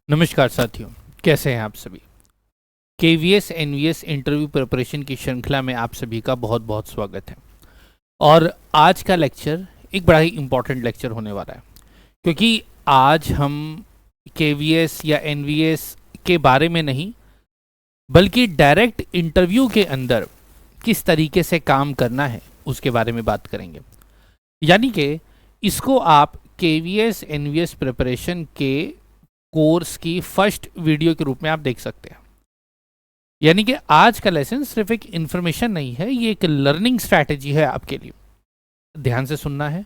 नमस्कार साथियों, कैसे हैं आप सभी। केवीएस एनवीएस इंटरव्यू प्रिपरेशन की श्रृंखला में आप सभी का बहुत बहुत स्वागत है। और आज का लेक्चर एक बड़ा ही इम्पॉर्टेंट लेक्चर होने वाला है, क्योंकि आज हम केवीएस या एनवीएस के बारे में नहीं बल्कि डायरेक्ट इंटरव्यू के अंदर किस तरीके से काम करना है उसके बारे में बात करेंगे। यानी कि इसको आप केवीएस एनवीएस प्रिपरेशन के कोर्स की फर्स्ट वीडियो के रूप में आप देख सकते हैं। यानी कि आज का लेसन सिर्फ एक इंफॉर्मेशन नहीं है, ये एक लर्निंग स्ट्रैटेजी है आपके लिए। ध्यान से सुनना है,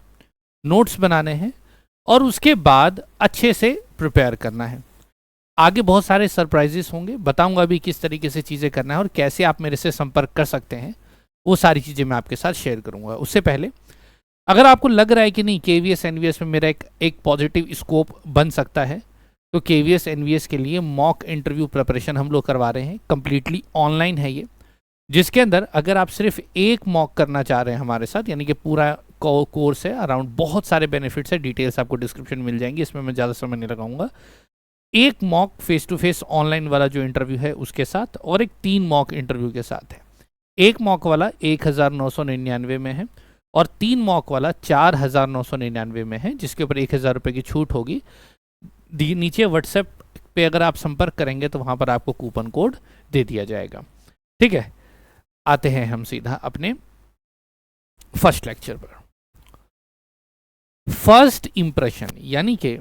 नोट्स बनाने हैं और उसके बाद अच्छे से प्रिपेयर करना है। आगे बहुत सारे सरप्राइजेस होंगे, बताऊंगा अभी किस तरीके से चीज़ें करना है और कैसे आप मेरे से संपर्क कर सकते हैं। वो सारी चीज़ें मैं आपके साथ शेयर करूंगा। उससे पहले अगर आपको लग रहा है कि नहीं केवीएस एनवीएस में मेरा एक पॉजिटिव स्कोप बन सकता है, तो केवीएस एनवीएस के लिए मॉक इंटरव्यू प्रिपरेशन हम लोग करवा रहे हैं। कम्प्लीटली ऑनलाइन है ये, जिसके अंदर अगर आप सिर्फ एक मॉक करना चाह रहे हैं हमारे साथ, यानी कि पूरा कोर्स है अराउंड, बहुत सारे बेनिफिट्स है, डिटेल्स आपको डिस्क्रिप्शन में मिल जाएंगी, इसमें मैं ज़्यादा समय नहीं लगाऊंगा। एक mock face to face online वाला जो इंटरव्यू है उसके साथ, और एक 3 मॉक इंटरव्यू के साथ है। एक मॉक वाला 1999 में है और 3 मॉक वाला 4999 में है, जिसके ऊपर 1000 रुपये की छूट होगी। नीचे व्हाट्सएप पे अगर आप संपर्क करेंगे तो वहां पर आपको कूपन कोड दे दिया जाएगा। ठीक है, आते हैं हम सीधा अपने फर्स्ट लेक्चर पर। फर्स्ट इंप्रेशन, यानी कि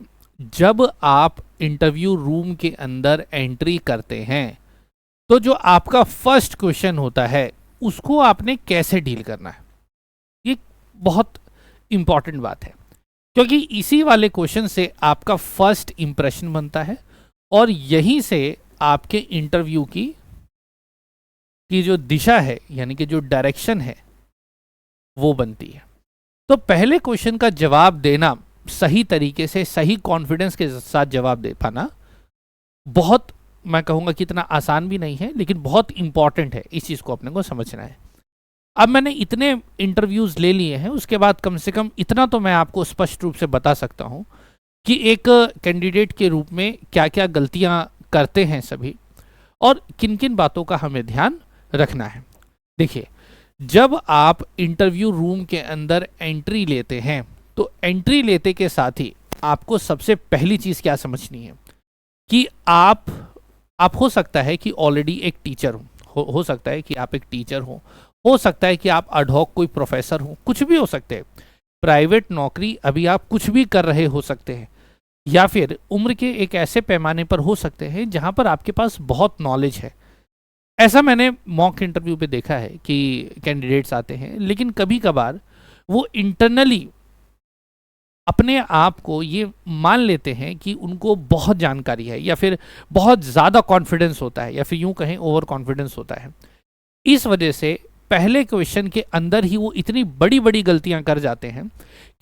जब आप इंटरव्यू रूम के अंदर एंट्री करते हैं तो जो आपका फर्स्ट क्वेश्चन होता है उसको आपने कैसे डील करना है, ये बहुत इंपॉर्टेंट बात है, क्योंकि इसी वाले क्वेश्चन से आपका फर्स्ट इंप्रेशन बनता है और यहीं से आपके इंटरव्यू की जो दिशा है, यानी कि जो डायरेक्शन है, वो बनती है। तो पहले क्वेश्चन का जवाब देना सही तरीके से, सही कॉन्फिडेंस के साथ जवाब दे पाना बहुत, मैं कहूँगा कि इतना आसान भी नहीं है, लेकिन बहुत इंपॉर्टेंट है। इस चीज़ को अपने को समझना है। अब मैंने इतने इंटरव्यूज़ ले लिए हैं, उसके बाद कम से कम इतना तो मैं आपको स्पष्ट रूप से बता सकता हूं कि एक कैंडिडेट के रूप में क्या क्या गलतियां करते हैं सभी, और किन किन बातों का हमें ध्यान रखना है। देखिए, जब आप इंटरव्यू रूम के अंदर एंट्री लेते हैं तो एंट्री लेते के साथ ही आपको सबसे पहली चीज़ क्या समझनी है कि आप हो सकता है कि ऑलरेडी एक टीचर हो सकता है कि आप एक टीचर हो सकता है कि आप अडहॉक कोई प्रोफेसर हो, कुछ भी हो सकते हैं। प्राइवेट नौकरी अभी आप कुछ भी कर रहे हो सकते हैं, या फिर उम्र के एक ऐसे पैमाने पर हो सकते हैं जहां पर आपके पास बहुत नॉलेज है। ऐसा मैंने मॉक इंटरव्यू पे देखा है कि कैंडिडेट्स आते हैं, लेकिन कभी कभार वो इंटरनली अपने आप को ये मान लेते हैं कि उनको बहुत जानकारी है, या फिर बहुत ज़्यादा कॉन्फिडेंस होता है, या फिर यूं कहें ओवर कॉन्फिडेंस होता है। इस वजह से पहले क्वेश्चन के अंदर ही वो इतनी बड़ी बड़ी गलतियां कर जाते हैं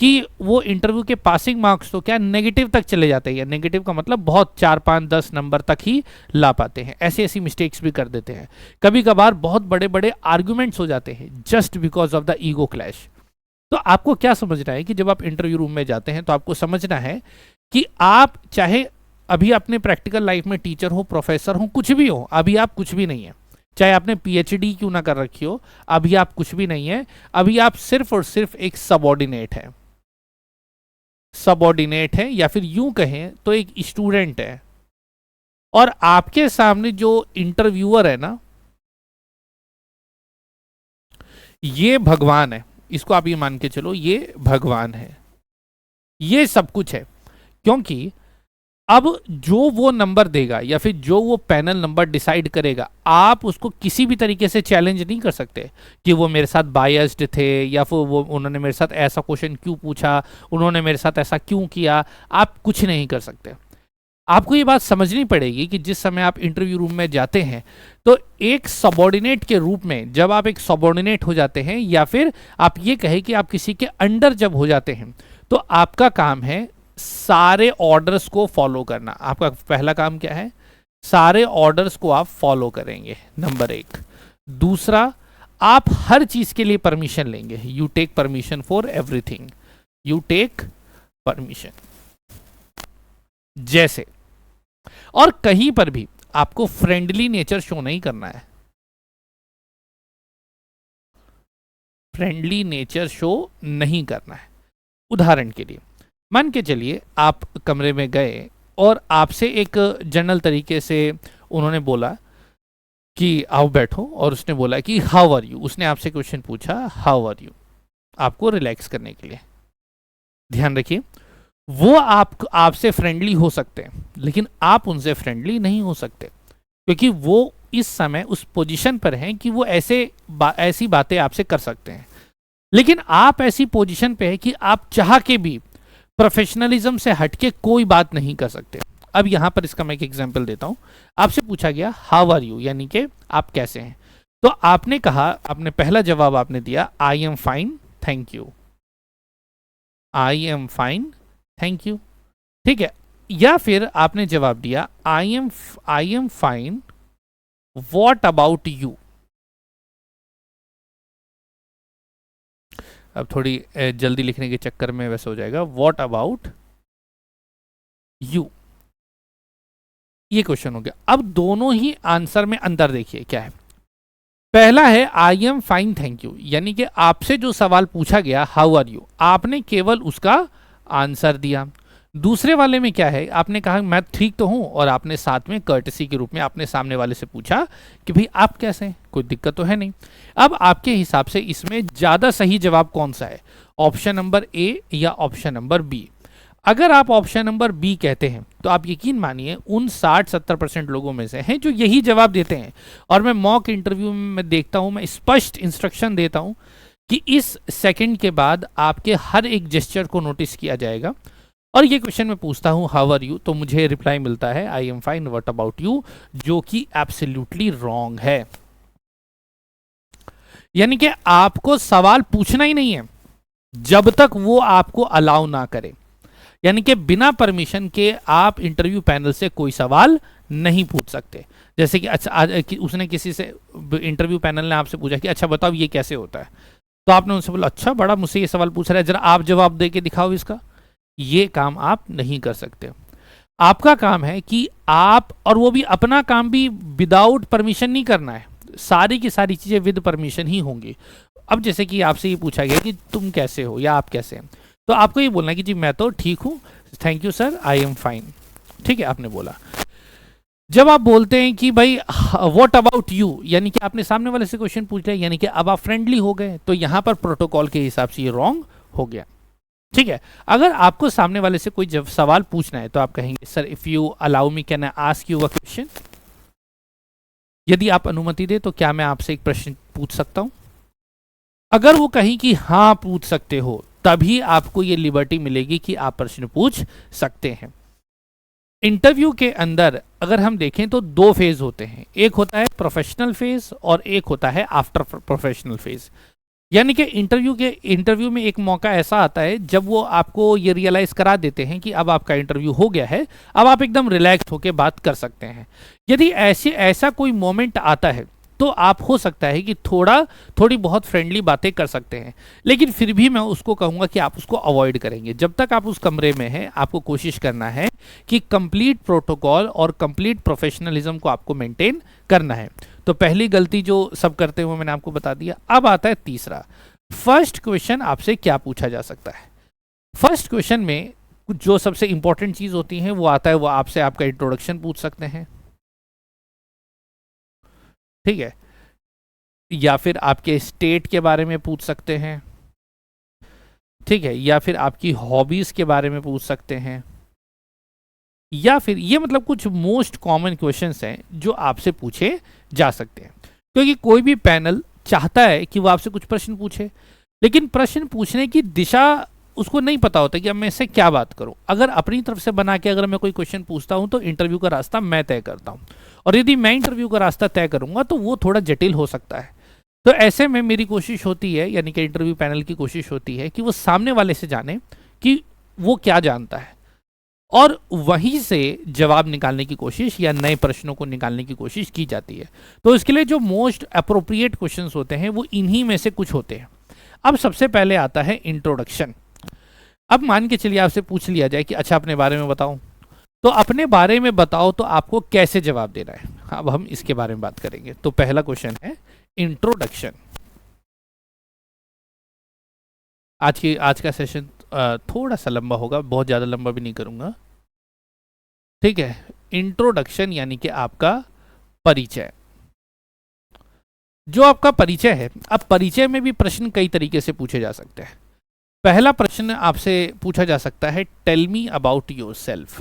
कि वो इंटरव्यू के पासिंग मार्क्स तो क्या नेगेटिव तक चले जाते हैं। नेगेटिव का मतलब बहुत 4, 5, 10 नंबर तक ही ला पाते हैं। ऐसी ऐसी मिस्टेक्स भी कर देते हैं। कभी कभार बहुत बड़े बड़े आर्ग्यूमेंट्स हो जाते हैं just because of the ego clash. तो आपको क्या समझना है कि जब आप इंटरव्यू रूम में जाते हैं तो आपको समझना है कि आप चाहे अभी अपने प्रैक्टिकल लाइफ में टीचर हो, प्रोफेसर हो, कुछ भी हो, अभी आप कुछ भी नहीं है। चाहे आपने पीएचडी क्यों ना कर रखी हो, अभी आप कुछ भी नहीं है। अभी आप सिर्फ और सिर्फ एक सबऑर्डिनेट है, या फिर यूं कहें तो एक स्टूडेंट है। और आपके सामने जो इंटरव्यूअर है ना, ये भगवान है। इसको आप ये मान के चलो, ये भगवान है, ये सब कुछ है। क्योंकि अब जो वो नंबर देगा या फिर जो वो पैनल नंबर डिसाइड करेगा, आप उसको किसी भी तरीके से चैलेंज नहीं कर सकते कि वो मेरे साथ बायस्ड थे, या फिर वो उन्होंने मेरे साथ ऐसा क्वेश्चन क्यों पूछा, उन्होंने मेरे साथ ऐसा क्यों किया। आप कुछ नहीं कर सकते। आपको ये बात समझनी पड़ेगी कि जिस समय आप इंटरव्यू रूम में जाते हैं तो एक सबॉर्डिनेट के रूप में, जब आप एक सबॉर्डिनेट हो जाते हैं, या फिर आप ये कहें कि आप किसी के अंडर जब हो जाते हैं, तो आपका काम है सारे ऑर्डर्स को फॉलो करना। आपका पहला काम क्या है? सारे ऑर्डर्स को आप फॉलो करेंगे, नंबर 1। दूसरा, आप हर चीज के लिए परमिशन लेंगे। You take permission for everything, you take permission. जैसे और कहीं पर भी आपको फ्रेंडली नेचर शो नहीं करना है, फ्रेंडली नेचर शो नहीं करना है। उदाहरण के लिए मान के चलिए आप कमरे में गए और आपसे एक जनरल तरीके से उन्होंने बोला कि आओ बैठो, और उसने बोला कि हाउ आर यू, उसने आपसे क्वेश्चन पूछा हाउ आर यू, आपको रिलैक्स करने के लिए। ध्यान रखिए, वो आपसे फ्रेंडली हो सकते हैं, लेकिन आप उनसे फ्रेंडली नहीं हो सकते, क्योंकि वो इस समय उस पोजीशन पर हैं कि वो ऐसी बातें आपसे कर सकते हैं। लेकिन आप ऐसी पोजीशन पे हैं कि आप चाह के भी प्रोफेशनलिज्म से हटके कोई बात नहीं कर सकते। अब यहां पर इसका मैं एक एग्जांपल देता हूं। आपसे पूछा गया हाउ आर यू, यानी कि आप कैसे हैं, तो आपने कहा, आपने पहला जवाब आपने दिया I am fine thank you, I am fine thank you, ठीक है। या फिर आपने जवाब दिया I am fine what about you. अब थोड़ी जल्दी लिखने के चक्कर में वैसे हो जाएगा, व्हाट अबाउट यू, ये क्वेश्चन हो गया। अब दोनों ही आंसर में अंदर देखिए क्या है। पहला है I am fine thank you, यानी कि आपसे जो सवाल पूछा गया हाउ आर यू, आपने केवल उसका आंसर दिया। दूसरे वाले में क्या है, आपने कहा मैं ठीक तो हूं, और आपने साथ में कर्टसी के रूप में आपने सामने वाले से पूछा कि भाई आप कैसे हैं, कोई दिक्कत तो है नहीं। अब आपके हिसाब से इसमें ज्यादा सही जवाब कौन सा है, ऑप्शन नंबर ए या ऑप्शन नंबर बी? अगर आप ऑप्शन नंबर बी कहते हैं तो आप यकीन मानिए उन 60-70% लोगों में से हैं जो यही जवाब देते हैं। और मैं मॉक इंटरव्यू में मैं देखता हूं, मैं स्पष्ट इंस्ट्रक्शन देता हूं कि इस सेकंड के बाद आपके हर एक जेस्चर को नोटिस किया जाएगा, और ये क्वेश्चन मैं पूछता हूं हाउ आर यू, तो मुझे रिप्लाई मिलता है I am fine what about you, जो कि एब्सोल्युटली रॉन्ग है। यानी कि आपको सवाल पूछना ही नहीं है जब तक वो आपको अलाउ ना करे, यानी कि बिना परमिशन के आप इंटरव्यू पैनल से कोई सवाल नहीं पूछ सकते। जैसे कि अच्छा उसने किसी से, इंटरव्यू पैनल ने आपसे पूछा कि अच्छा बताओ ये कैसे होता है, तो आपने उनसे बोला अच्छा बड़ा मुझसे ये सवाल पूछ रहा है, जरा आप जवाब दे के दिखाओ इसका। ये काम आप नहीं कर सकते। आपका काम है कि आप, और वो भी अपना काम भी विदाउट परमिशन नहीं करना है, सारी की सारी चीजें विद परमिशन ही होंगी। अब जैसे कि आपसे ये पूछा गया कि तुम कैसे हो या आप कैसे हैं, तो आपको ये बोलना है कि जी मैं तो ठीक हूं, thank you sir, I am fine, ठीक है आपने बोला। जब आप बोलते हैं कि भाई व्हाट अबाउट यू, यानी कि आपने सामने वाले से क्वेश्चन पूछ लिया, यानी कि अब आप फ्रेंडली हो गए, तो यहां पर प्रोटोकॉल के हिसाब से ये रॉन्ग हो गया, ठीक है। अगर आपको सामने वाले से कोई जब सवाल पूछना है तो आप कहेंगे sir if you allow me can I ask you a question, यदि आप अनुमति दे तो क्या मैं आपसे एक प्रश्न पूछ सकता हूं। अगर वो कहीं कि हाँ पूछ सकते हो, तभी आपको ये लिबर्टी मिलेगी कि आप प्रश्न पूछ सकते हैं। इंटरव्यू के अंदर अगर हम देखें तो दो फेज होते हैं, एक होता है प्रोफेशनल फेज और एक होता है आफ्टर प्रोफेशनल फेज। यानी कि इंटरव्यू में एक मौका ऐसा आता है जब वो आपको ये रियलाइज करा देते हैं कि अब आपका इंटरव्यू हो गया है, अब आप एकदम रिलैक्स होकर बात कर सकते हैं। यदि ऐसा कोई मोमेंट आता है तो आप हो सकता है कि थोड़ी बहुत फ्रेंडली बातें कर सकते हैं, लेकिन फिर भी मैं उसको कहूंगा कि आप उसको अवॉइड करेंगे। जब तक आप उस कमरे में हैं आपको कोशिश करना है कि कंप्लीट प्रोटोकॉल और कंप्लीट प्रोफेशनलिज्म को आपको मेंटेन करना है। तो पहली गलती जो सब करते हुए मैंने आपको बता दिया। अब आता है तीसरा, फर्स्ट क्वेश्चन आपसे क्या पूछा जा सकता है। फर्स्ट क्वेश्चन में जो सबसे इंपॉर्टेंट चीज होती है वो आता है, वो आपसे आपका इंट्रोडक्शन पूछ सकते हैं, ठीक है, या फिर आपके स्टेट के बारे में पूछ सकते हैं, ठीक है, या फिर आपकी हॉबीज के बारे में पूछ सकते हैं, या फिर ये मतलब कुछ मोस्ट कॉमन क्वेश्चंस हैं जो आपसे पूछे जा सकते हैं। क्योंकि कोई भी पैनल चाहता है कि वो आपसे कुछ प्रश्न पूछे, लेकिन प्रश्न पूछने की दिशा उसको नहीं पता होता कि अब मैं इससे क्या बात करूं। अगर अपनी तरफ से बना के अगर मैं कोई क्वेश्चन पूछता हूं तो इंटरव्यू का रास्ता मैं तय करता हूं, और यदि मैं इंटरव्यू का रास्ता तय करूंगा तो वो थोड़ा जटिल हो सकता है। तो ऐसे में मेरी कोशिश होती है, यानी कि इंटरव्यू पैनल की कोशिश होती है कि वो सामने वाले से जाने कि वो क्या जानता है, और वहीं से जवाब निकालने की कोशिश या नए प्रश्नों को निकालने की कोशिश की जाती है। तो इसके लिए जो मोस्ट अप्रोप्रिएट क्वेश्चंस होते हैं वो इन्हीं में से कुछ होते हैं। अब सबसे पहले आता है इंट्रोडक्शन। अब मान के चलिए आपसे पूछ लिया जाए कि अच्छा अपने बारे में बताओ, तो अपने बारे में बताओ तो आपको कैसे जवाब देना है, अब हम इसके बारे में बात करेंगे। तो पहला क्वेश्चन है इंट्रोडक्शन। आज का सेशन थोड़ा सा लंबा होगा, बहुत ज़्यादा लंबा भी नहीं करूँगा, ठीक है। इंट्रोडक्शन यानी कि आपका परिचय, जो आपका परिचय है। अब परिचय में भी प्रश्न कई तरीके से पूछे जा सकते हैं। पहला प्रश्न आपसे पूछा जा सकता है, tell me about yourself.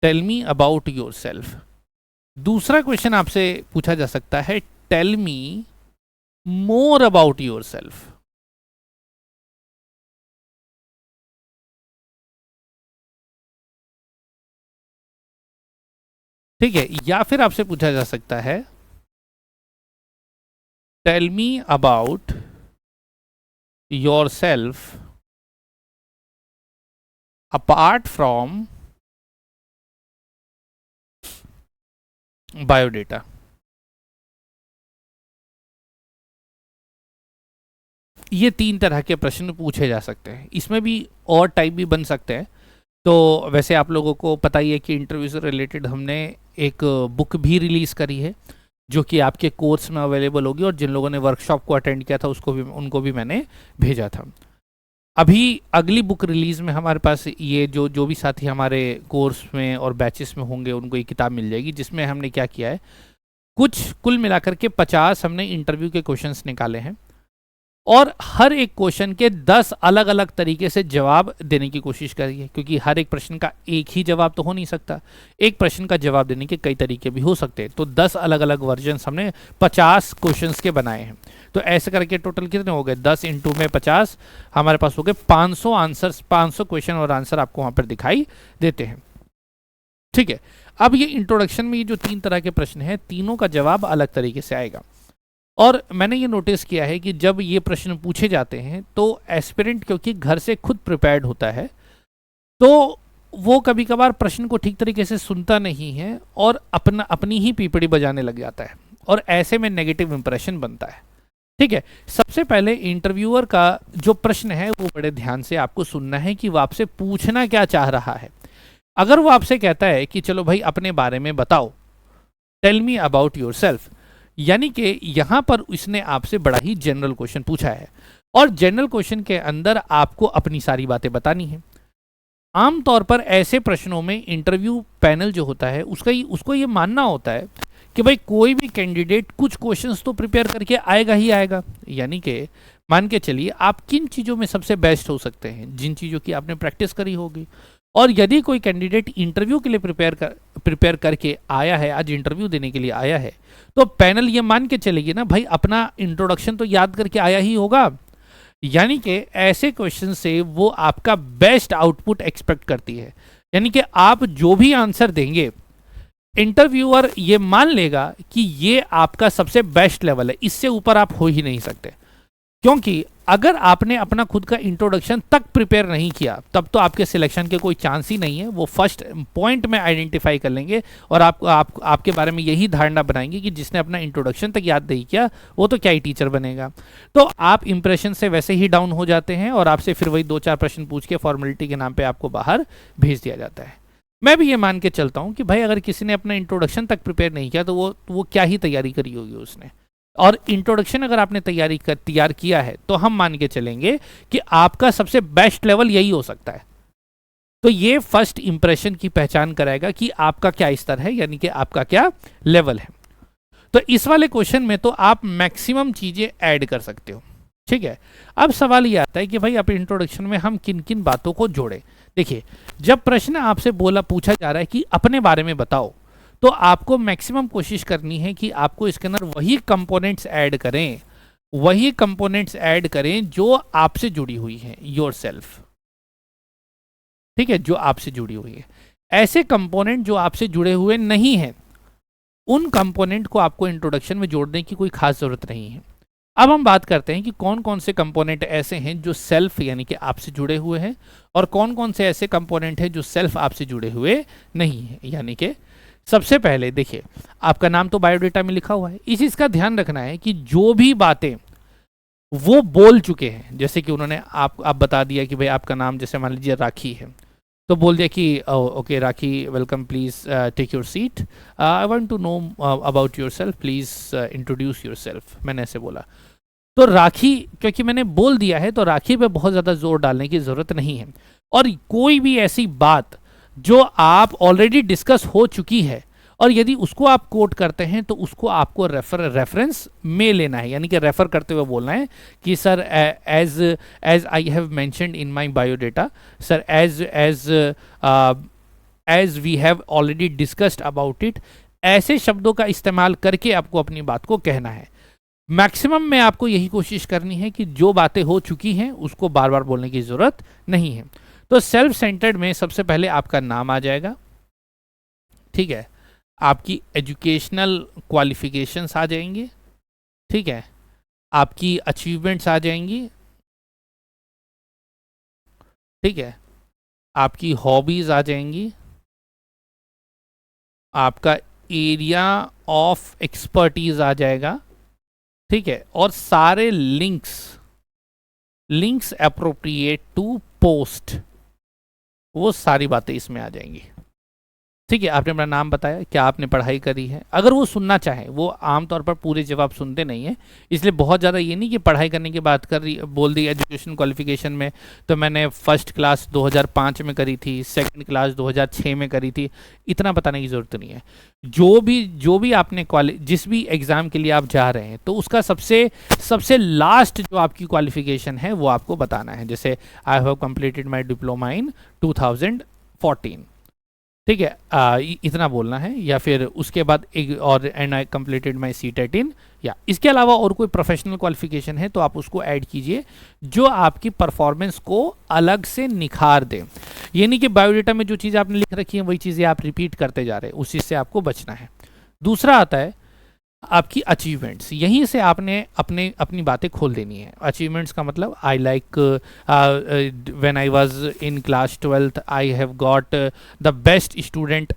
Tell me about yourself. दूसरा क्वेश्चन आपसे पूछा जा सकता है, tell me more about yourself. ठीक है, या फिर आपसे पूछा जा सकता है, tell me about yourself apart from biodata. ये 3 तरह के प्रश्न पूछे जा सकते हैं। इसमें भी और टाइप भी बन सकते हैं। तो वैसे आप लोगों को पता ही है कि इंटरव्यू से रिलेटेड हमने एक बुक भी रिलीज़ करी है, जो कि आपके कोर्स में अवेलेबल होगी, और जिन लोगों ने वर्कशॉप को अटेंड किया था उनको भी मैंने भेजा था। अभी अगली बुक रिलीज़ में हमारे पास ये जो भी साथी हमारे कोर्स में और बैचेस में होंगे उनको ये किताब मिल जाएगी, जिसमें हमने क्या किया है, कुछ कुल मिलाकर के 50 हमने इंटरव्यू के क्वेश्चंस निकाले हैं, और हर एक क्वेश्चन के 10 अलग अलग तरीके से जवाब देने की कोशिश करिए, क्योंकि हर एक प्रश्न का एक ही जवाब तो हो नहीं सकता। एक प्रश्न का जवाब देने के कई तरीके भी हो सकते हैं। तो 10 अलग अलग वर्जन हमने 50 क्वेश्चंस के बनाए हैं। तो ऐसे करके टोटल कितने हो गए, 10 इंटू में 50, हमारे पास हो गए 500 आंसर्स, 500 क्वेश्चन और आंसर आपको वहाँ पर दिखाई देते हैं। ठीक है, अब ये इंट्रोडक्शन में ये जो 3 तरह के प्रश्न हैं, तीनों का जवाब अलग तरीके से आएगा। और मैंने ये नोटिस किया है कि जब ये प्रश्न पूछे जाते हैं तो एस्पिरेंट क्योंकि घर से खुद प्रिपेयर्ड होता है, तो वो कभी कभार प्रश्न को ठीक तरीके से सुनता नहीं है और अपनी ही पीपड़ी बजाने लग जाता है, और ऐसे में नेगेटिव इंप्रेशन बनता है। ठीक है, सबसे पहले इंटरव्यूअर का जो प्रश्न है वो बड़े ध्यान से आपको सुनना है कि वो आपसे पूछना क्या चाह रहा है। अगर वो आपसे कहता है कि चलो भाई अपने बारे में बताओ, tell me about yourself, यानी कि यहां पर इसने आपसे बड़ा ही जनरल क्वेश्चन पूछा है, और जनरल क्वेश्चन के अंदर आपको अपनी सारी बातें बतानी है। आमतौर पर ऐसे प्रश्नों में इंटरव्यू पैनल जो होता है उसको ये मानना होता है कि भाई कोई भी कैंडिडेट कुछ क्वेश्चंस तो प्रिपेयर करके आएगा ही आएगा। यानी कि मान के चलिए आप किन चीज़ों में सबसे बेस्ट हो सकते हैं, जिन चीज़ों की आपने प्रैक्टिस करी होगी। और यदि कोई कैंडिडेट इंटरव्यू के लिए प्रिपेयर करके आया है, आज इंटरव्यू देने के लिए आया है, तो पैनल ये मान के चलेगी ना भाई अपना इंट्रोडक्शन तो याद करके आया ही होगा। यानी कि ऐसे क्वेश्चन से वो आपका बेस्ट आउटपुट एक्सपेक्ट करती है। यानी कि आप जो भी आंसर देंगे, इंटरव्यूअर ये मान लेगा कि ये आपका सबसे बेस्ट लेवल है, इससे ऊपर आप हो ही नहीं सकते। क्योंकि अगर आपने अपना खुद का इंट्रोडक्शन तक प्रिपेयर नहीं किया, तब तो आपके सिलेक्शन के कोई चांस ही नहीं है। वो फर्स्ट पॉइंट में आइडेंटिफाई कर लेंगे और आपके बारे में यही धारणा बनाएंगे कि जिसने अपना इंट्रोडक्शन तक याद नहीं किया वो तो क्या ही टीचर बनेगा। तो आप इंप्रेशन से वैसे ही डाउन हो जाते हैं, और आपसे फिर वही 2-4 प्रश्न पूछ के फॉर्मेलिटी के नाम पर आपको बाहर भेज दिया जाता है। मैं भी ये मान के चलता हूँ कि भाई अगर किसी ने अपना इंट्रोडक्शन तक प्रिपेयर नहीं किया तो वो क्या ही तैयारी करी होगी उसने। और इंट्रोडक्शन अगर आपने तैयार किया है तो हम मान के चलेंगे कि आपका सबसे बेस्ट लेवल यही हो सकता है। तो ये फर्स्ट इंप्रेशन की पहचान कराएगा कि आपका क्या स्तर है, यानी कि आपका क्या लेवल है। तो इस वाले क्वेश्चन में तो आप मैक्सिमम चीजें ऐड कर सकते हो। ठीक है, अब सवाल ये आता है कि भाई अब इंट्रोडक्शन में हम किन किन बातों को जोड़ें। देखिए, जब प्रश्न आपसे पूछा जा रहा है कि अपने बारे में बताओ, तो आपको मैक्सिमम कोशिश करनी है कि आपको इसके अंदर वही कंपोनेंट्स ऐड करें जो आपसे जुड़ी हुई हैं, योरसेल्फ। ठीक है, जो आपसे जुड़ी हुई है। ऐसे कंपोनेंट जो आपसे जुड़े हुए नहीं हैं, उन कंपोनेंट को आपको इंट्रोडक्शन में जोड़ने की कोई खास जरूरत नहीं है। अब हम बात करते हैं कि कौन कौन से कंपोनेंट ऐसे हैं जो सेल्फ यानी कि आपसे जुड़े हुए हैं, और कौन कौन से ऐसे कंपोनेंट हैं जो सेल्फ आपसे जुड़े हुए नहीं है। यानी कि सबसे पहले देखिए, आपका नाम तो बायोडेटा में लिखा हुआ है। इस चीज का ध्यान रखना है कि जो भी बातें वो बोल चुके हैं। जैसे कि उन्होंने आप बता दिया कि भाई आपका नाम जैसे मान लीजिए राखी है, तो बोल दिया कि okay Rakhi welcome, please take your seat, I want to know about yourself, please introduce yourself, मैंने ऐसे बोला। तो राखी, क्योंकि मैंने बोल दिया है तो राखी पे बहुत ज़्यादा जोर डालने की ज़रूरत नहीं है। और कोई भी ऐसी बात जो आप ऑलरेडी डिस्कस हो चुकी है और यदि उसको आप कोट करते हैं तो उसको आपको रेफरेंस में लेना है, यानी कि रेफर करते हुए बोलना है कि sir as as I have mentioned in my biodata, sir as we have already discussed about it. ऐसे शब्दों का इस्तेमाल करके आपको अपनी बात को कहना है। मैक्सिमम में आपको यही कोशिश करनी है कि जो बातें हो चुकी हैं उसको बार बार बोलने की ज़रूरत नहीं है। तो सेल्फ सेंटर्ड में सबसे पहले आपका नाम आ जाएगा, ठीक है, आपकी एजुकेशनल क्वालिफिकेशंस आ जाएंगी, ठीक है, आपकी अचीवमेंट्स आ जाएंगी, ठीक है, आपकी हॉबीज आ जाएंगी, आपका एरिया ऑफ एक्सपर्टीज आ जाएगा, ठीक है, और सारे लिंक्स अप्रोप्रिएट टू पोस्ट, वो सारी बातें इसमें आ जाएंगी। ठीक है, आपने अपना नाम बताया, क्या आपने पढ़ाई करी है, अगर वो सुनना चाहे। वो आमतौर पर पूरे जवाब सुनते नहीं है, इसलिए बहुत ज़्यादा ये नहीं कि पढ़ाई करने की बात कर रही बोल दी एजुकेशन क्वालिफिकेशन में तो मैंने फर्स्ट क्लास 2005 में करी थी, सेकंड क्लास 2006 में करी थी, इतना बताने की ज़रूरत नहीं है। जो भी आपने जिस भी एग्ज़ाम के लिए आप जा रहे हैं तो उसका सबसे लास्ट जो आपकी क्वालिफिकेशन है वो आपको बताना है। जैसे I have completed my diploma in 2014, ठीक है, इतना बोलना है। या फिर उसके बाद एक और and I completed my CTET in, या इसके अलावा और कोई प्रोफेशनल क्वालिफिकेशन है तो आप उसको ऐड कीजिए जो आपकी परफॉर्मेंस को अलग से निखार दे। ये नहीं कि बायोडेटा में जो चीज़ आपने लिख रखी है वही चीज़ें आप रिपीट करते जा रहे हैं, उस चीज़ से आपको बचना है। दूसरा आता है आपकी अचीवमेंट्स, यहीं से आपने अपनी बातें खोल देनी है। अचीवमेंट्स का मतलब I like when I was in class 12th I have got the best student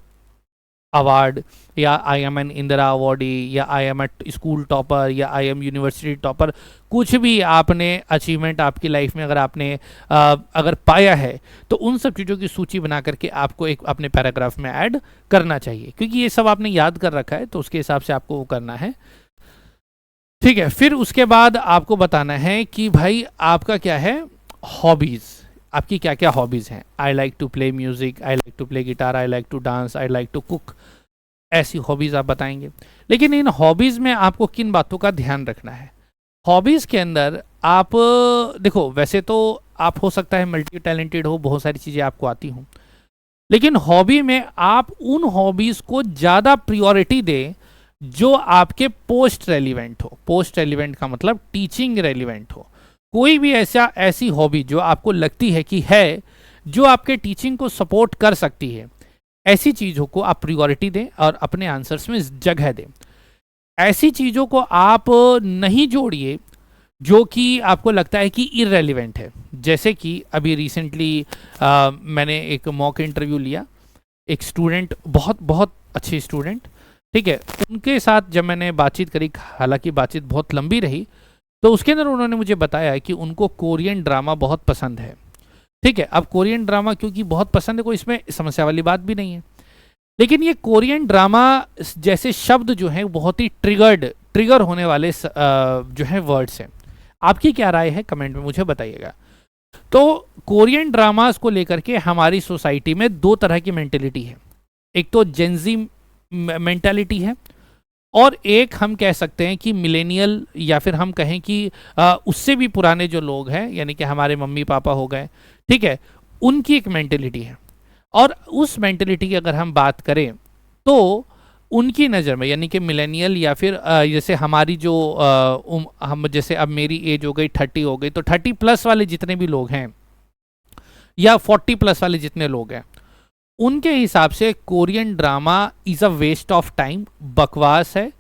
award, या I am an Indira awardee, या I am at school topper, या आई एम यूनिवर्सिटी टॉपर। कुछ भी आपने अचीवमेंट आपकी लाइफ में अगर आपने अगर पाया है तो उन सब चीज़ों की सूची बना करके आपको एक अपने पैराग्राफ में ऐड करना चाहिए, क्योंकि ये सब आपने याद कर रखा है तो उसके हिसाब से आपको वो करना है। ठीक है, फिर उसके बाद आपको बताना है कि भाई आपका क्या है हॉबीज़, आपकी क्या क्या हॉबीज़ हैं। I like to play music, I like to play guitar, I like to dance, I like to cook, ऐसी हॉबीज़ आप बताएंगे। लेकिन इन हॉबीज़ में आपको किन बातों का ध्यान रखना है। हॉबीज़ के अंदर आप देखो, वैसे तो आप हो सकता है मल्टी टैलेंटेड हो, बहुत सारी चीज़ें आपको आती हों, लेकिन हॉबी में आप उन हॉबीज़ को ज़्यादा प्रियोरिटी दें जो आपके पोस्ट रेलिवेंट हो। पोस्ट रेलिवेंट का मतलब टीचिंग रेलिवेंट हो। कोई भी ऐसी हॉबी जो आपको लगती है कि है जो आपके टीचिंग को सपोर्ट कर सकती है, ऐसी चीज़ों को आप प्रियोरिटी दें और अपने आंसर्स में जगह दें। ऐसी चीज़ों को आप नहीं जोड़िए जो कि आपको लगता है कि इररेलेवेंट है। जैसे कि अभी रिसेंटली मैंने एक मॉक इंटरव्यू लिया, एक स्टूडेंट, बहुत बहुत अच्छे स्टूडेंट, ठीक है, उनके साथ जब मैंने बातचीत करी, हालांकि बातचीत बहुत लंबी रही, तो उसके अंदर उन्होंने मुझे बताया कि उनको कोरियन ड्रामा बहुत पसंद है। ठीक है, अब कोरियन ड्रामा क्योंकि बहुत पसंद है, कोई इसमें समस्या वाली बात भी नहीं है, लेकिन ये कोरियन ड्रामा जैसे शब्द जो हैं बहुत ही ट्रिगर होने वाले जो हैं वर्ड्स हैं। आपकी क्या राय है कमेंट में मुझे बताइएगा। तो कोरियन ड्रामास को लेकर के हमारी सोसाइटी में दो तरह की मेंटेलिटी है। एक तो जेंजी मेंटालिटी है, और एक हम कह सकते हैं कि मिलेनियल, या फिर हम कहें कि उससे भी पुराने जो लोग हैं, यानी कि हमारे मम्मी पापा हो गए, ठीक है, उनकी एक मेंटेलिटी है। और उस मेंटेलिटी की अगर हम बात करें तो उनकी नज़र में, यानी कि मिलेनियल, या फिर जैसे हमारी जो हम जैसे अब मेरी एज हो गई 30 हो गई, तो 30 प्लस वाले जितने भी लोग हैं या 40 प्लस वाले जितने लोग हैं, उनके हिसाब से Korean drama is a waste of time, बकवास है,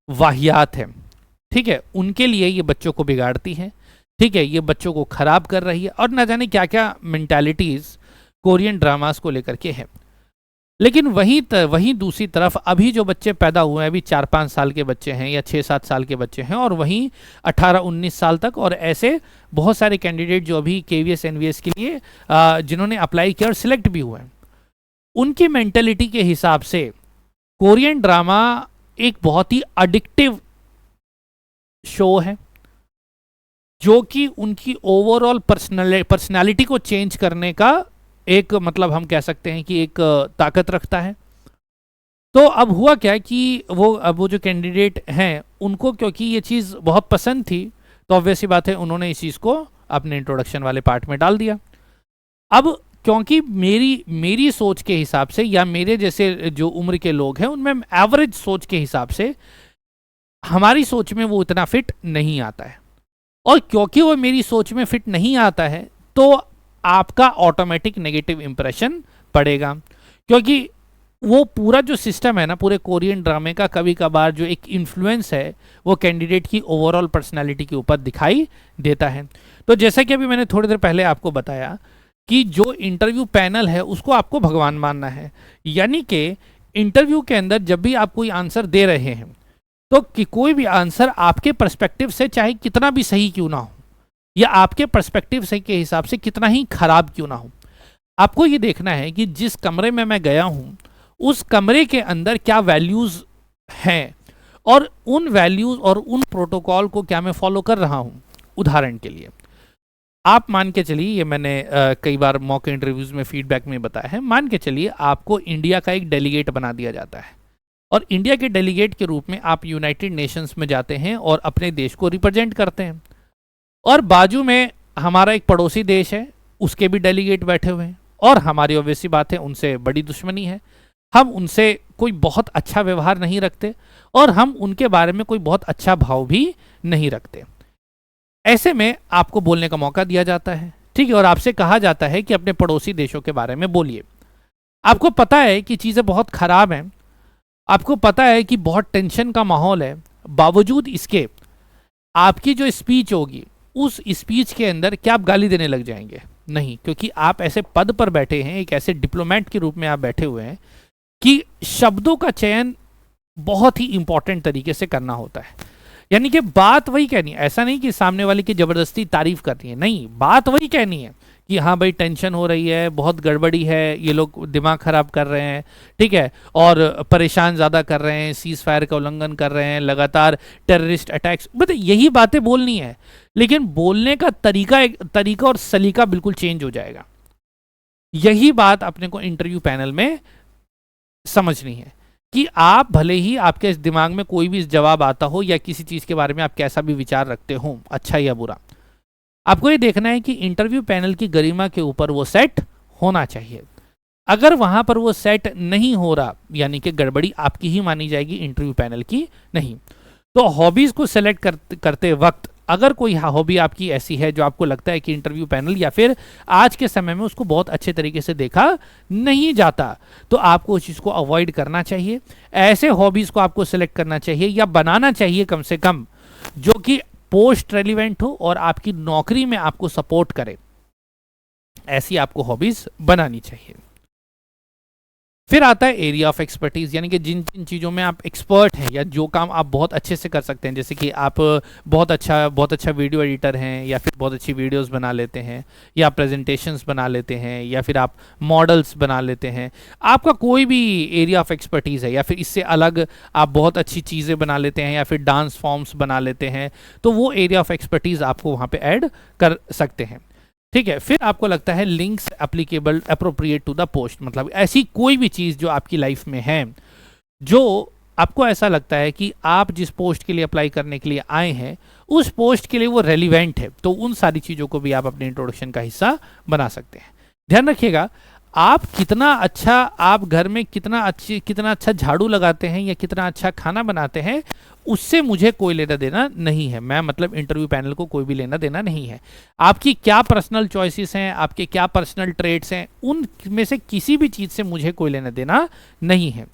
वाहियात है। ठीक है, उनके लिए ये बच्चों को बिगाड़ती है, ठीक है, ये बच्चों को ख़राब कर रही है, और ना जाने क्या क्या मेंटालिटीज़ कोरियन ड्रामास को लेकर के है। लेकिन वहीं दूसरी तरफ अभी जो बच्चे पैदा हुए हैं, अभी 4-5 साल के बच्चे हैं या 6-7 साल के बच्चे हैं, और वहीं 18-19 साल तक, और ऐसे बहुत सारे कैंडिडेट जो अभी केवीएस एनवीएस के लिए जिन्होंने अप्लाई किया और सिलेक्ट भी हुए हैं, उनकी मेंटेलिटी के हिसाब से कोरियन ड्रामा एक बहुत ही एडिक्टिव शो है, जो कि उनकी ओवरऑल पर्सनालिटी को चेंज करने का एक, मतलब हम कह सकते हैं कि एक ताकत रखता है। तो अब हुआ क्या कि वो जो कैंडिडेट हैं, उनको क्योंकि ये चीज़ बहुत पसंद थी, तो ऑब्वियस सी बात है उन्होंने इस चीज़ को अपने इंट्रोडक्शन वाले पार्ट में डाल दिया। अब क्योंकि मेरी सोच के हिसाब से, या मेरे जैसे जो उम्र के लोग हैं उनमें एवरेज सोच के हिसाब से हमारी सोच में वो इतना फिट नहीं आता है, और क्योंकि वो मेरी सोच में फिट नहीं आता है तो आपका ऑटोमेटिक नेगेटिव इंप्रेशन पड़ेगा, क्योंकि वो पूरा जो सिस्टम है ना पूरे कोरियन ड्रामे का, कभी कभार जो एक इन्फ्लुएंस है वो कैंडिडेट की ओवरऑल पर्सनालिटी के ऊपर दिखाई देता है। तो जैसा कि अभी मैंने थोड़ी देर पहले आपको बताया कि जो इंटरव्यू पैनल है उसको आपको भगवान मानना है, यानी कि इंटरव्यू के अंदर जब भी आप कोई आंसर दे रहे हैं तो कि कोई भी आंसर आपके पर्सपेक्टिव से चाहे कितना भी सही क्यों ना हो, या आपके पर्सपेक्टिव से के हिसाब से कितना ही खराब क्यों ना हो, आपको ये देखना है कि जिस कमरे में मैं गया हूं उस कमरे के अंदर क्या वैल्यूज हैं, और उन वैल्यूज और उन प्रोटोकॉल को क्या मैं फॉलो कर रहा हूं। उदाहरण के लिए आप मान के चलिए, ये मैंने कई बार मॉक इंटरव्यूज में फीडबैक में बताया है, मान के चलिए आपको इंडिया का एक डेलीगेट बना दिया जाता है, और इंडिया के डेलीगेट के रूप में आप यूनाइटेड नेशंस में जाते हैं और अपने देश को रिप्रेजेंट करते हैं, और बाजू में हमारा एक पड़ोसी देश है, उसके भी डेलीगेट बैठे हुए हैं, और हमारी ऑब्वियस सी बात है उनसे बड़ी दुश्मनी है, हम उनसे कोई बहुत अच्छा व्यवहार नहीं रखते, और हम उनके बारे में कोई बहुत अच्छा भाव भी नहीं रखते। ऐसे में आपको बोलने का मौका दिया जाता है, ठीक है, और आपसे कहा जाता है कि अपने पड़ोसी देशों के बारे में बोलिए। आपको पता है कि चीज़ें बहुत खराब हैं, आपको पता है कि बहुत टेंशन का माहौल है, बावजूद इसके आपकी जो स्पीच होगी उस स्पीच के अंदर क्या आप गाली देने लग जाएंगे? नहीं, क्योंकि आप ऐसे पद पर बैठे हैं, एक ऐसे डिप्लोमेट के रूप में आप बैठे हुए हैं कि शब्दों का चयन बहुत ही इंपॉर्टेंट तरीके से करना होता है, यानी कि बात वही कहनी है, ऐसा नहीं कि सामने वाले की जबरदस्ती तारीफ करनी है, नहीं, बात वही कहनी है कि हाँ भाई टेंशन हो रही है, बहुत गड़बड़ी है, ये लोग दिमाग खराब कर रहे हैं, ठीक है, और परेशान ज़्यादा कर रहे हैं, सीज फायर का उल्लंघन कर रहे हैं, लगातार टेररिस्ट अटैक्स, मतलब यही बातें बोलनी है, लेकिन बोलने का तरीका और सलीका बिल्कुल चेंज हो जाएगा। यही बात अपने को इंटरव्यू पैनल में समझनी है कि आप भले ही आपके दिमाग में कोई भी जवाब आता हो या किसी चीज़ के बारे में आप कैसा भी विचार रखते हो, अच्छा या बुरा, आपको ये देखना है कि इंटरव्यू पैनल की गरिमा के ऊपर वो सेट होना चाहिए। अगर वहां पर वो सेट नहीं हो रहा, यानी कि गड़बड़ी आपकी ही मानी जाएगी, इंटरव्यू पैनल की नहीं। तो हॉबीज को सेलेक्ट करते वक्त अगर कोई हॉबी आपकी ऐसी है जो आपको लगता है कि इंटरव्यू पैनल या फिर आज के समय में उसको बहुत अच्छे तरीके से देखा नहीं जाता, तो आपको उस चीज़ को अवॉइड करना चाहिए। ऐसे हॉबीज़ को आपको सेलेक्ट करना चाहिए या बनाना चाहिए कम से कम, जो कि पोस्ट रेलिवेंट हो और आपकी नौकरी में आपको सपोर्ट करे, ऐसी आपको हॉबीज़ बनानी चाहिए। फिर आता है एरिया ऑफ एक्सपर्टीज, यानी कि जिन जिन चीज़ों में आप एक्सपर्ट हैं या जो काम आप बहुत अच्छे से कर सकते हैं, जैसे कि आप बहुत अच्छा वीडियो एडिटर हैं, या फिर बहुत अच्छी वीडियोस बना लेते हैं, या प्रेजेंटेशंस बना लेते हैं, या फिर आप मॉडल्स बना लेते हैं, आपका कोई भी एरिया ऑफ एक्सपर्टीज़ है, या फिर इससे अलग आप बहुत अच्छी चीज़ें बना लेते हैं, या फिर डांस फॉर्म्स बना लेते हैं, तो वो एरिया ऑफ एक्सपर्टीज़ आपको वहाँ पर ऐड कर सकते हैं, ठीक है। फिर आपको लगता है links applicable appropriate to the post, मतलब ऐसी कोई भी चीज़ जो आपकी लाइफ में है, जो आपको ऐसा लगता है कि आप जिस पोस्ट के लिए अप्लाई करने के लिए आए हैं उस पोस्ट के लिए वो रेलिवेंट है, तो उन सारी चीज़ों को भी आप अपने इंट्रोडक्शन का हिस्सा बना सकते हैं। ध्यान रखिएगा, आप कितना अच्छा, आप घर में कितना अच्छा झाड़ू लगाते हैं या कितना अच्छा खाना बनाते हैं, उससे मुझे कोई लेना देना नहीं है। मैं मतलब इंटरव्यू पैनल को कोई भी लेना देना नहीं है। आपकी क्या पर्सनल चॉइसेस हैं, आपके क्या पर्सनल ट्रेड्स हैं, उनमें से किसी भी चीज़ से मुझे कोई लेना देना नहीं है।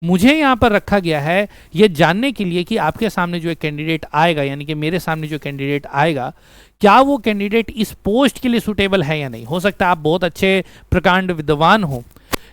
मुझे यहाँ पर रखा गया है ये जानने के लिए कि आपके सामने जो एक कैंडिडेट आएगा, यानी कि मेरे सामने जो कैंडिडेट आएगा, क्या वो कैंडिडेट इस पोस्ट के लिए सुटेबल है या नहीं। हो सकता है आप बहुत अच्छे प्रकांड विद्वान हो,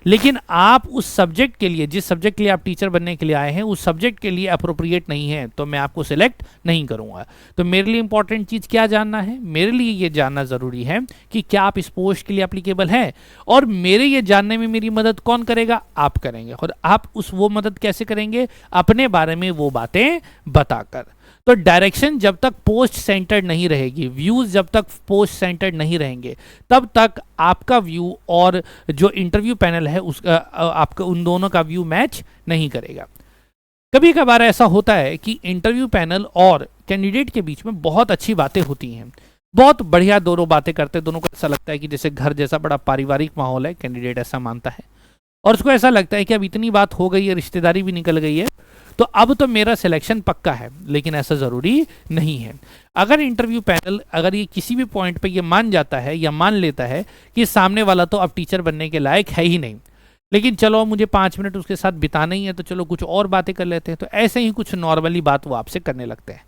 लेकिन आप उस सब्जेक्ट के लिए, जिस सब्जेक्ट के लिए आप टीचर बनने के लिए आए हैं, उस सब्जेक्ट के लिए अप्रोप्रिएट नहीं है, तो मैं आपको सिलेक्ट नहीं करूंगा। तो मेरे लिए इंपॉर्टेंट चीज़ क्या जानना है, मेरे लिए ये जानना ज़रूरी है कि क्या आप इस पोस्ट के लिए एप्लीकेबल हैं, और मेरे ये जानने में मेरी मदद कौन करेगा, आप करेंगे। और आप वो मदद कैसे करेंगे, अपने बारे में वो बातें बताकर। तो डायरेक्शन जब तक पोस्ट सेंटर्ड नहीं रहेगी, व्यूज जब तक पोस्ट सेंटर्ड नहीं रहेंगे, तब तक आपका व्यू और जो इंटरव्यू पैनल है उसका, आपका उन दोनों का व्यू मैच नहीं करेगा। कभी कभार ऐसा होता है कि इंटरव्यू पैनल और कैंडिडेट के बीच में बहुत अच्छी बातें होती हैं, बहुत बढ़िया दोनों बातें करते हैं, दोनों को ऐसा लगता है कि जैसे घर जैसा बड़ा पारिवारिक माहौल है, कैंडिडेट ऐसा मानता है, और उसको ऐसा लगता है कि अब इतनी बात हो गई है, रिश्तेदारी भी निकल गई है, तो अब तो मेरा सिलेक्शन पक्का है। लेकिन ऐसा ज़रूरी नहीं है। अगर इंटरव्यू पैनल अगर ये किसी भी पॉइंट पे ये मान जाता है या मान लेता है कि सामने वाला तो अब टीचर बनने के लायक है ही नहीं, लेकिन चलो मुझे 5 मिनट उसके साथ बिताना ही है, तो चलो कुछ और बातें कर लेते हैं, तो ऐसे ही कुछ नॉर्मली बात वो आपसे करने लगते हैं।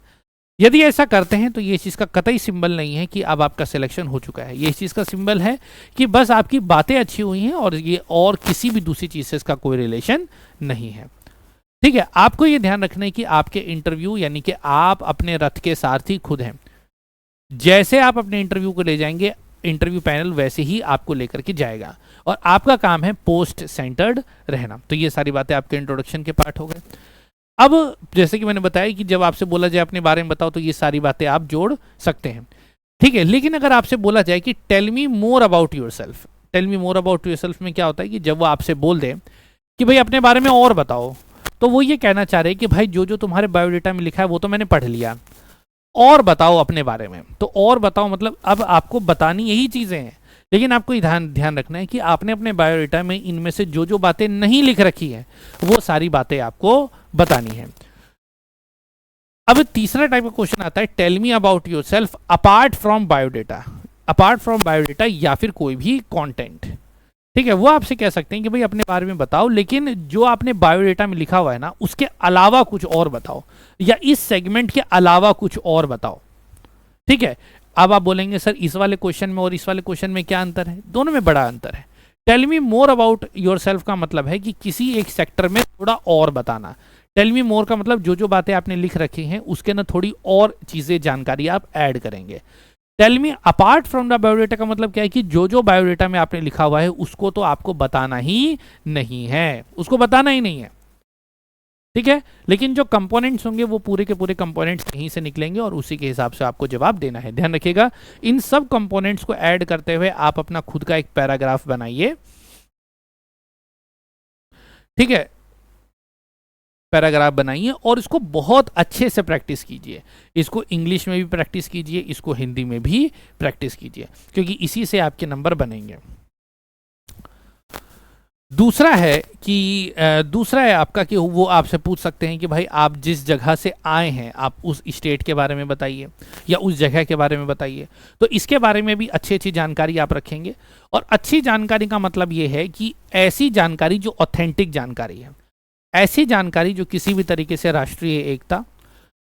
यदि ऐसा करते हैं तो ये चीज़ का कतई सिंबल नहीं है कि अब आपका सिलेक्शन हो चुका है। ये चीज़ का सिंबल है कि बस आपकी बातें अच्छी हुई हैं और ये और किसी भी दूसरी चीज़ से इसका कोई रिलेशन नहीं है। ठीक है, आपको ये ध्यान रखना है कि आपके इंटरव्यू यानी कि आप अपने रथ के सारथी खुद हैं। जैसे आप अपने इंटरव्यू को ले जाएंगे, इंटरव्यू पैनल वैसे ही आपको लेकर के जाएगा, और आपका काम है पोस्ट सेंटर्ड रहना। तो ये सारी बातें आपके इंट्रोडक्शन के पार्ट हो गए। अब जैसे कि मैंने बताया कि जब आपसे बोला जाए अपने बारे में बताओ, तो ये सारी बातें आप जोड़ सकते हैं। ठीक है, लेकिन अगर आपसे बोला जाए कि tell me more about yourself, tell me more about yourself में क्या होता है कि जब वो आपसे बोल दें कि भाई अपने बारे में और बताओ, तो वो ये कहना चाह रहे हैं कि भाई जो जो तुम्हारे बायोडेटा में लिखा है वो तो मैंने पढ़ लिया, और बताओ अपने बारे में। तो और बताओ मतलब अब आपको बतानी यही चीज़ें हैं, लेकिन आपको ध्यान रखना है कि आपने अपने बायोडेटा में इनमें से जो जो बातें नहीं लिख रखी है वो सारी बातें आपको बतानी है। अब तीसरा टाइप का क्वेश्चन आता है, tell me about yourself apart from biodata. Apart from biodata या फिर कोई भी कंटेंट, ठीक है, वो आपसे कह सकते हैं कि भाई अपने बारे में बताओ, लेकिन जो आपने बायोडेटा में लिखा हुआ है ना उसके अलावा कुछ और बताओ, या इस सेगमेंट के अलावा कुछ और बताओ। ठीक है, अब आप बोलेंगे सर इस वाले क्वेश्चन में और इस वाले क्वेश्चन में क्या अंतर है? दोनों में बड़ा अंतर है। Tell me more about yourself का मतलब है कि किसी एक सेक्टर में थोड़ा और बताना। टेल मी मोर का मतलब जो जो बातें आपने लिख रखी हैं उसके ना थोड़ी और चीजें, जानकारी आप ऐड करेंगे। Tell me apart from the biodata का मतलब क्या है कि जो जो बायोडेटा में आपने लिखा हुआ है उसको तो आपको बताना ही नहीं है, उसको बताना ही नहीं है। ठीक है, लेकिन जो कंपोनेंट्स होंगे वो पूरे के पूरे कंपोनेंट्स कहीं से निकलेंगे और उसी के हिसाब से आपको जवाब देना है। ध्यान रखिएगा, इन सब कंपोनेंट्स को ऐड करते हुए आप अपना खुद का एक पैराग्राफ बनाइए। ठीक है, पैराग्राफ बनाइए और इसको बहुत अच्छे से प्रैक्टिस कीजिए। इसको इंग्लिश में भी प्रैक्टिस कीजिए, इसको हिंदी में भी प्रैक्टिस कीजिए, क्योंकि इसी से आपके नंबर बनेंगे। दूसरा है आपका कि वो आपसे पूछ सकते हैं कि भाई आप जिस जगह से आए हैं आप उस स्टेट के बारे में बताइए या उस जगह के बारे में बताइए। तो इसके बारे में भी अच्छी अच्छी जानकारी आप रखेंगे, और अच्छी जानकारी का मतलब ये है कि ऐसी जानकारी जो ऑथेंटिक जानकारी है, ऐसी जानकारी जो किसी भी तरीके से राष्ट्रीय एकता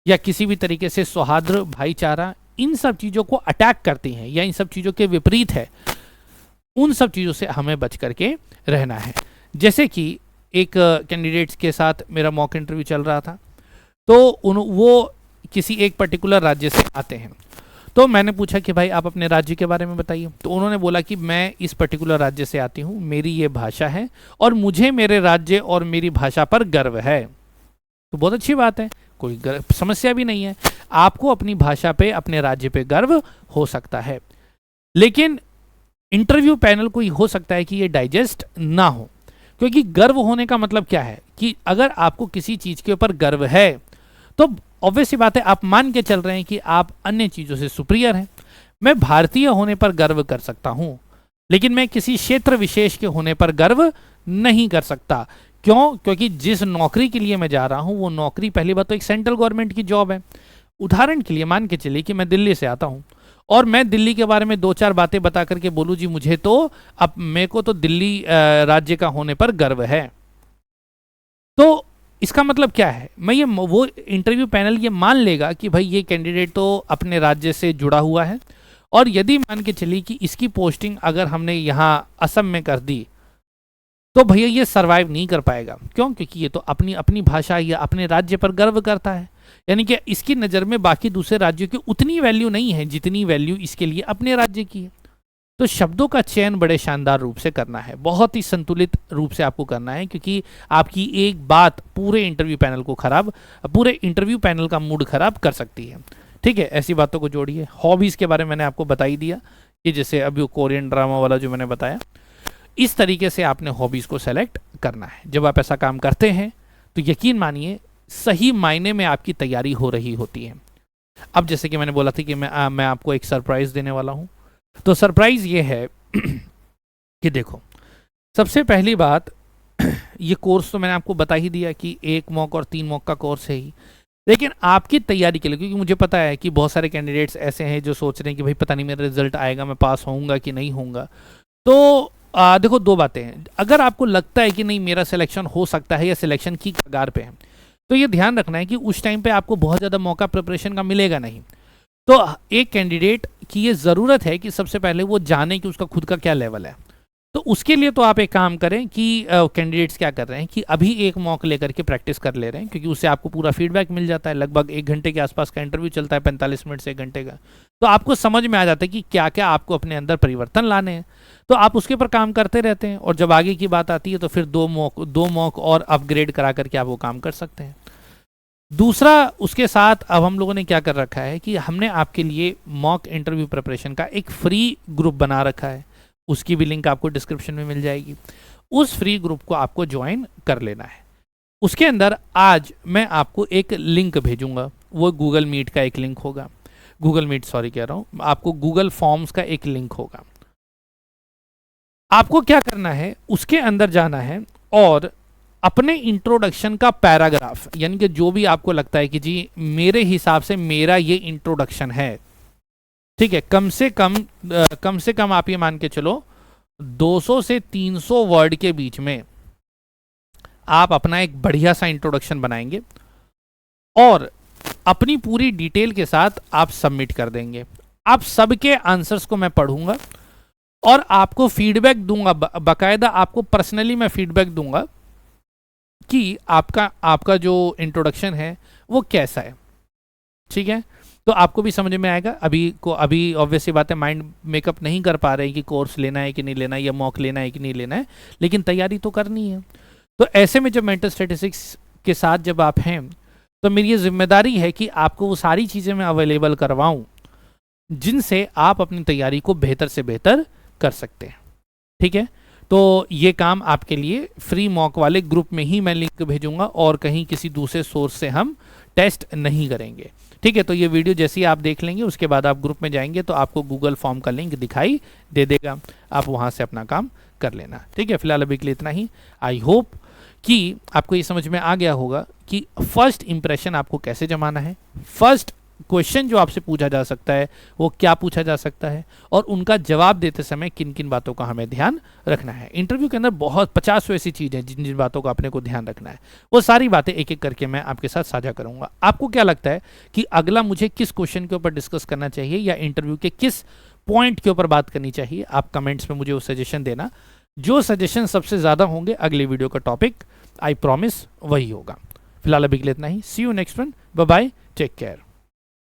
या किसी भी तरीके से सौहार्द, भाईचारा, इन सब चीज़ों को अटैक करती हैं या इन सब चीज़ों के विपरीत है, उन सब चीज़ों से हमें बच करके रहना है। जैसे कि एक कैंडिडेट्स के साथ मेरा मॉक इंटरव्यू चल रहा था, तो वो किसी एक पर्टिकुलर राज्य से आते हैं। तो मैंने पूछा कि भाई आप अपने राज्य के बारे में बताइए। तो उन्होंने बोला कि मैं इस पर्टिकुलर राज्य से आती हूँ, मेरी ये भाषा है और मुझे मेरे राज्य और मेरी भाषा पर गर्व है। तो बहुत अच्छी बात है, कोई समस्या भी नहीं है, आपको अपनी भाषा पे, अपने राज्य पे गर्व हो सकता है। लेकिन इंटरव्यू पैनल को हो सकता है कि ये डाइजेस्ट ना हो, क्योंकि गर्व होने का मतलब क्या है कि अगर आपको किसी चीज़ के ऊपर गर्व है तो ऑब्वियस सी बात है आप मान के चल रहे हैं कि आप अन्य चीज़ों से सुपीरियर हैं। मैं भारतीय होने पर गर्व कर सकता हूँ, लेकिन मैं किसी क्षेत्र विशेष के होने पर गर्व नहीं कर सकता। क्यों? क्योंकि जिस नौकरी के लिए मैं जा रहा हूँ वो नौकरी पहली बात तो एक सेंट्रल गवर्नमेंट की जॉब है। उदाहरण के लिए मान के चलिए कि मैं दिल्ली से आता हूँ और मैं दिल्ली के बारे में 2-4 बातें बता करके बोलूँ जी मुझे तो अब मेरे को तो दिल्ली राज्य का होने पर गर्व है, तो इसका मतलब क्या है? वो इंटरव्यू पैनल ये मान लेगा कि भाई ये कैंडिडेट तो अपने राज्य से जुड़ा हुआ है, और यदि मान के चलिए कि इसकी पोस्टिंग अगर हमने यहाँ असम में कर दी तो भैया ये सरवाइव नहीं कर पाएगा। क्यों? क्योंकि ये तो अपनी अपनी भाषा या अपने राज्य पर गर्व करता है, यानी कि इसकी नज़र में बाकी दूसरे राज्यों की उतनी वैल्यू नहीं है जितनी वैल्यू इसके लिए अपने राज्य की है। तो शब्दों का चयन बड़े शानदार रूप से करना है, बहुत ही संतुलित रूप से आपको करना है, क्योंकि आपकी एक बात पूरे इंटरव्यू पैनल का मूड खराब कर सकती है। ठीक है, ऐसी बातों को जोड़िए। हॉबीज़ के बारे में मैंने आपको बता ही दिया कि जैसे अभी वो कोरियन ड्रामा वाला जो मैंने बताया, इस तरीके से आपने हॉबीज़ को सेलेक्ट करना है। जब आप ऐसा काम करते हैं तो यकीन मानिए सही मायने में आपकी तैयारी हो रही होती है। अब जैसे कि मैंने बोला था कि मैं आपको एक सरप्राइज़ देने वाला हूँ। तो सरप्राइज़ ये है कि देखो, सबसे पहली बात, ये कोर्स तो मैंने आपको बता ही दिया कि 1 मॉक और 3 मॉक का कोर्स है ही, लेकिन आपकी तैयारी के लिए, क्योंकि मुझे पता है कि बहुत सारे कैंडिडेट्स ऐसे हैं जो सोच रहे हैं कि भाई पता नहीं मेरा रिजल्ट आएगा, मैं पास होऊंगा कि नहीं होऊंगा। तो देखो, 2 बातें हैं। अगर आपको लगता है कि नहीं मेरा सिलेक्शन हो सकता है या सिलेक्शन की कगार पे है, तो ये ध्यान रखना है कि उस टाइम पे आपको बहुत ज़्यादा मौका प्रिपरेशन का मिलेगा नहीं। तो एक कैंडिडेट की ये ज़रूरत है कि सबसे पहले वो जाने कि उसका खुद का क्या लेवल है। तो उसके लिए तो आप एक काम करें कि कैंडिडेट्स क्या कर रहे हैं कि अभी एक मॉक लेकर के प्रैक्टिस कर ले रहे हैं, क्योंकि उससे आपको पूरा फीडबैक मिल जाता है। लगभग 1 घंटे के आसपास का इंटरव्यू चलता है, 45 मिनट से 1 घंटे का। तो आपको समझ में आ जाता है कि क्या क्या आपको अपने अंदर परिवर्तन लाने हैं, तो आप उसके ऊपर काम करते रहते हैं। और जब आगे की बात आती है तो फिर 2 मॉक और अपग्रेड करा करके आप वो काम कर सकते हैं। दूसरा, उसके साथ अब हम लोगों ने क्या कर रखा है कि हमने आपके लिए मॉक इंटरव्यू प्रिपरेशन का एक फ्री ग्रुप बना रखा है। उसकी भी लिंक आपको डिस्क्रिप्शन में मिल जाएगी। उस फ्री ग्रुप को आपको ज्वाइन कर लेना है। उसके अंदर आज मैं आपको एक लिंक भेजूंगा, वो गूगल मीट का एक लिंक होगा। आपको गूगल फॉर्म्स का एक लिंक होगा। आपको क्या करना है, उसके अंदर जाना है और अपने इंट्रोडक्शन का पैराग्राफ, यानी कि जो भी आपको लगता है कि जी मेरे हिसाब से मेरा ये इंट्रोडक्शन है, ठीक है, कम से कम आप ये मान के चलो 200 से 300 वर्ड के बीच में आप अपना एक बढ़िया सा इंट्रोडक्शन बनाएंगे और अपनी पूरी डिटेल के साथ आप सबमिट कर देंगे। आप सबके आंसर्स को मैं पढ़ूंगा और आपको फीडबैक दूंगा, बाकायदा आपको पर्सनली मैं फीडबैक दूंगा कि आपका जो इंट्रोडक्शन है वो कैसा है। ठीक है, तो आपको भी समझ में आएगा। अभी ऑब्वियसली बात है, माइंड मेकअप नहीं कर पा रहे कि कोर्स लेना है कि नहीं लेना है या मॉक लेना है कि नहीं लेना है, लेकिन तैयारी तो करनी है। तो ऐसे में जब मेंटल स्टैटिस्टिक्स के साथ जब आप हैं, तो मेरी ये जिम्मेदारी है कि आपको वो सारी चीज़ें मैं अवेलेबल करवाऊं जिनसे आप अपनी तैयारी को बेहतर से बेहतर कर सकते हैं। ठीक है, तो ये काम आपके लिए फ्री मॉक वाले ग्रुप में ही मैं लिंक भेजूंगा और कहीं किसी दूसरे सोर्स से हम टेस्ट नहीं करेंगे। ठीक है, तो ये वीडियो जैसे ही आप देख लेंगे उसके बाद आप ग्रुप में जाएंगे तो आपको गूगल फॉर्म का लिंक दिखाई दे देगा, आप वहाँ से अपना काम कर लेना। ठीक है, फिलहाल अभी के लिए इतना ही। आई होप कि आपको ये समझ में आ गया होगा कि फर्स्ट इंप्रेशन आपको कैसे जमाना है, फर्स्ट क्वेश्चन जो आपसे पूछा जा सकता है वो क्या पूछा जा सकता है और उनका जवाब देते समय किन किन बातों का हमें ध्यान रखना है। इंटरव्यू के अंदर बहुत 50 ऐसी चीज़ें जिन जिन बातों का अपने को ध्यान रखना है, वो सारी बातें एक एक करके मैं आपके साथ साझा करूंगा। आपको क्या लगता है कि अगला मुझे किस क्वेश्चन के ऊपर डिस्कस करना चाहिए या इंटरव्यू के किस पॉइंट के ऊपर बात करनी चाहिए? आप कमेंट्स में मुझे वो सजेशन देना। जो सजेशन सबसे ज़्यादा होंगे अगले वीडियो का टॉपिक आई प्रॉमिस वही होगा। फिलहाल अभी के लिए इतना ही। See you next one, bye bye, take care.